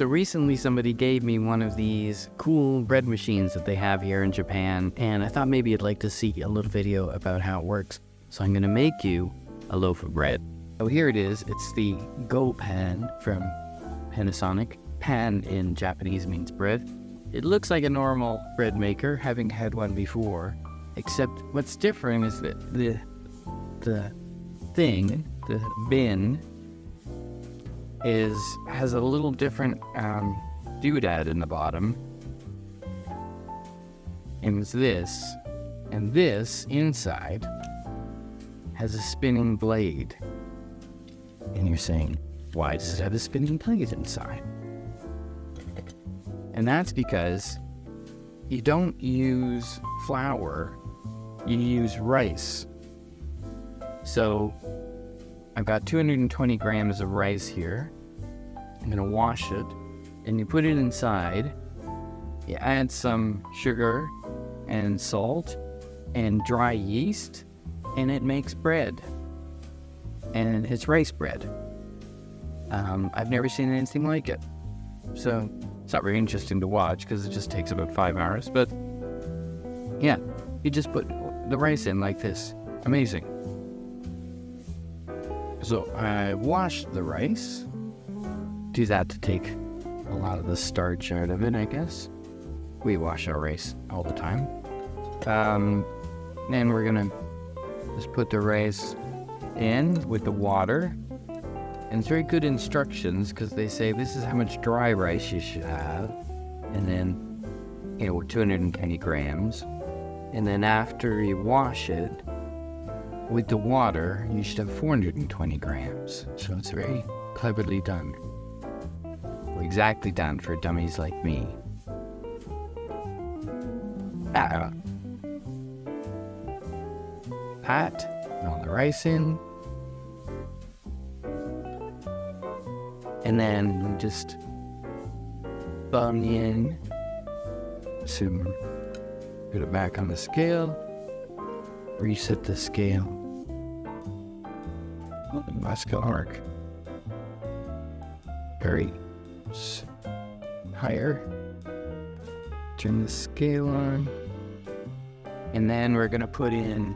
So recently somebody gave me one of these cool bread machines that they have here in Japan, and I thought maybe you'd like to see a little video about how it works. So I'm going to make you a loaf of bread. So here it is. It's the GoPan from Panasonic. Pan in Japanese means bread. It looks like a normal bread maker, having had one before, except what's different is that the bin, has a little different doodad in the bottom. And it's this. And this inside has a spinning blade. And you're saying, why does it have a spinning blade inside? And that's because you don't use flour, you use rice. So I've got 220 grams of rice here. I'm gonna wash it, and you put it inside. You add some sugar and salt and dry yeast, and it makes bread. And it's rice bread. I've never seen anything like it. So it's not very interesting to watch because it just takes about 5 hours. But yeah, you just put the rice in like this. Amazing. So I washed the rice. Do that to take a lot of the starch out of it, I guess. We wash our rice all the time. Then we're gonna just put the rice in with the water. And it's very good instructions because they say this is how much dry rice you should have. And then, 220 grams. And then after you wash it with the water, you should have 420 grams. So it's very cleverly done. Well, exactly done for dummies like me. Pat all the rice in. And then just onion, put it back on the scale, reset the scale. That's gonna work. Very higher. Turn the scale on. And then we're gonna put in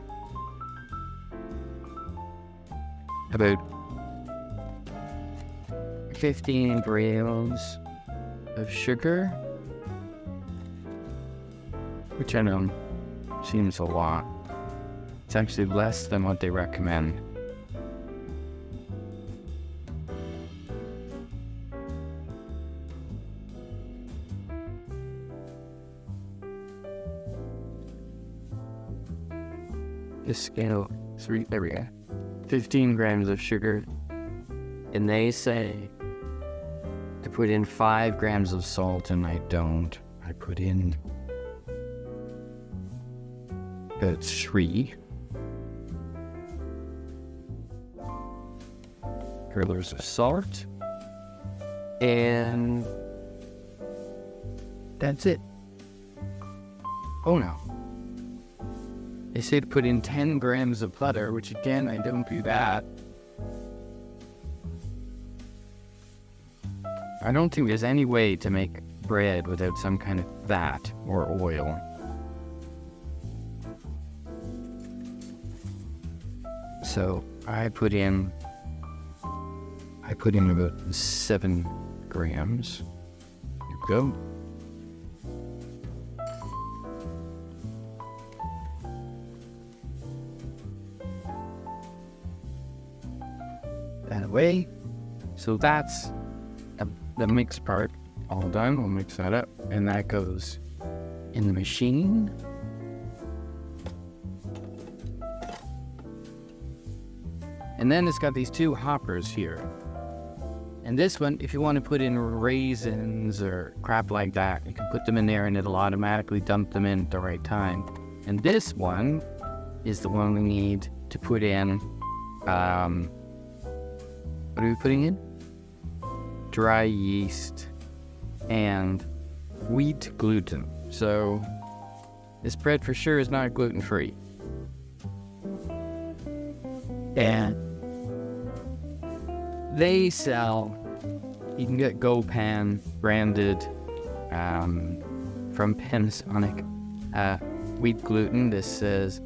about 15 grams of sugar, which I know seems a lot. It's actually less than what they recommend. This scale, there we go. 15 grams of sugar. And they say to put in 5 grams of salt, and I don't. I put in about 3 grams of salt, and that's it. Oh no. They say to put in 10 grams of butter, which again, I don't do that. I don't think there's any way to make bread without some kind of fat or oil. So I put in about 7 grams. There you go. That away. So that's the mixed part all done. We'll mix that up, and that goes in the machine. And then it's got these 2 hoppers here. And this one, if you want to put in raisins or crap like that, you can put them in there and it'll automatically dump them in at the right time. And this one is the one we need to put in, what are we putting in? Dry yeast and wheat gluten. So this bread for sure is not gluten-free. And they sell You can get GoPan branded from Panasonic wheat gluten. This says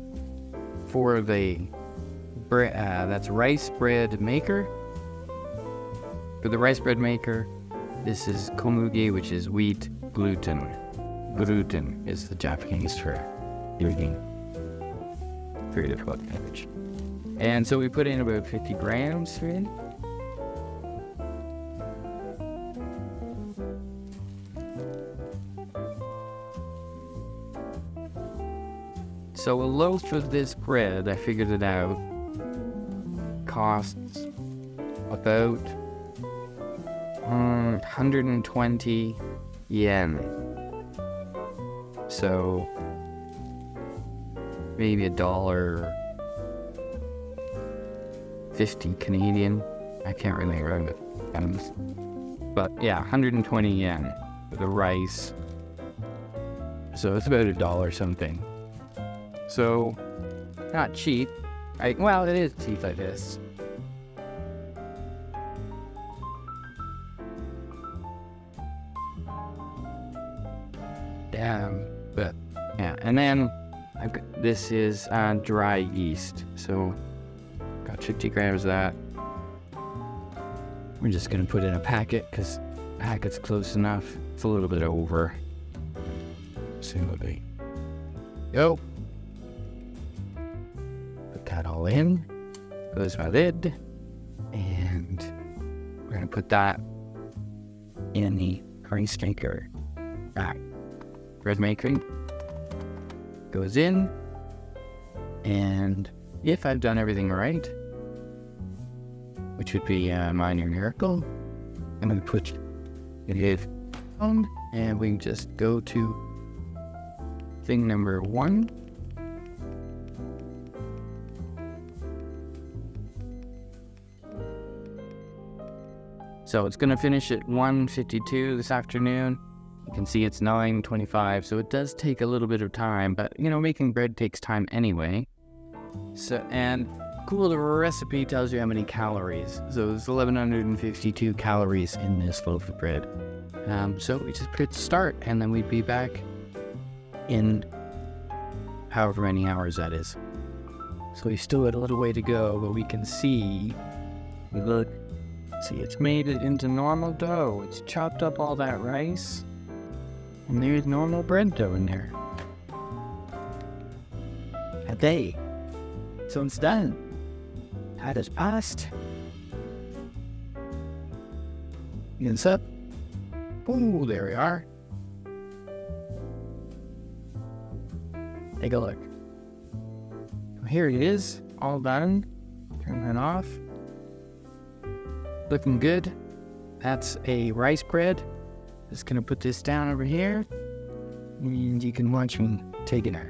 for the that's rice bread maker. For the rice bread maker, this is komugi, which is wheat gluten. Gluten is the Japanese for gluten. Very difficult language. And so we put in about 50 grams in. So a loaf of this bread, I figured it out, costs about 120 yen. So maybe $1.50 Canadian. I can't really remember. But yeah, 120 yen for the rice. So it's about $1 something. So not cheap. Well, it is cheap, I guess. Damn, but yeah. And then this is dry yeast. So got 50 grams of that. We're just gonna put in a packet because the packet's close enough. It's a little bit over. Soon will be. Go. Put that all in. Close my lid, and we're gonna put that in the rice maker. Bread maker goes in, and if I've done everything right, which would be a minor miracle, I'm gonna put it on, and we can just go to thing number 1. So it's gonna finish at 1:52 this afternoon. You can see it's 9:25, so it does take a little bit of time, but making bread takes time anyway. So, and cool, the recipe tells you how many calories. So there's 1,152 calories in this loaf of bread. So we just hit start, and then we'd be back in however many hours that is. So we still got a little way to go, but we can see, it's made it into normal dough. It's chopped up all that rice, and there's normal bread dough in there. So it's done. That is passed. It's up. Ooh, there we are. Take a look. Here it is, all done. Turn that off. Looking good. That's a rice bread. Just gonna put this down over here, and you can watch me take it out.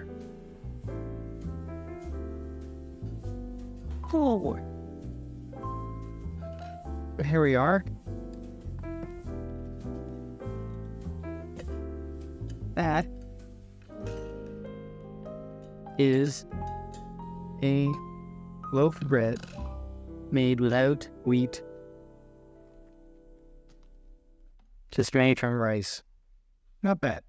Oh, but here we are. That is a loaf of bread made without wheat, just made from rice. Not bad.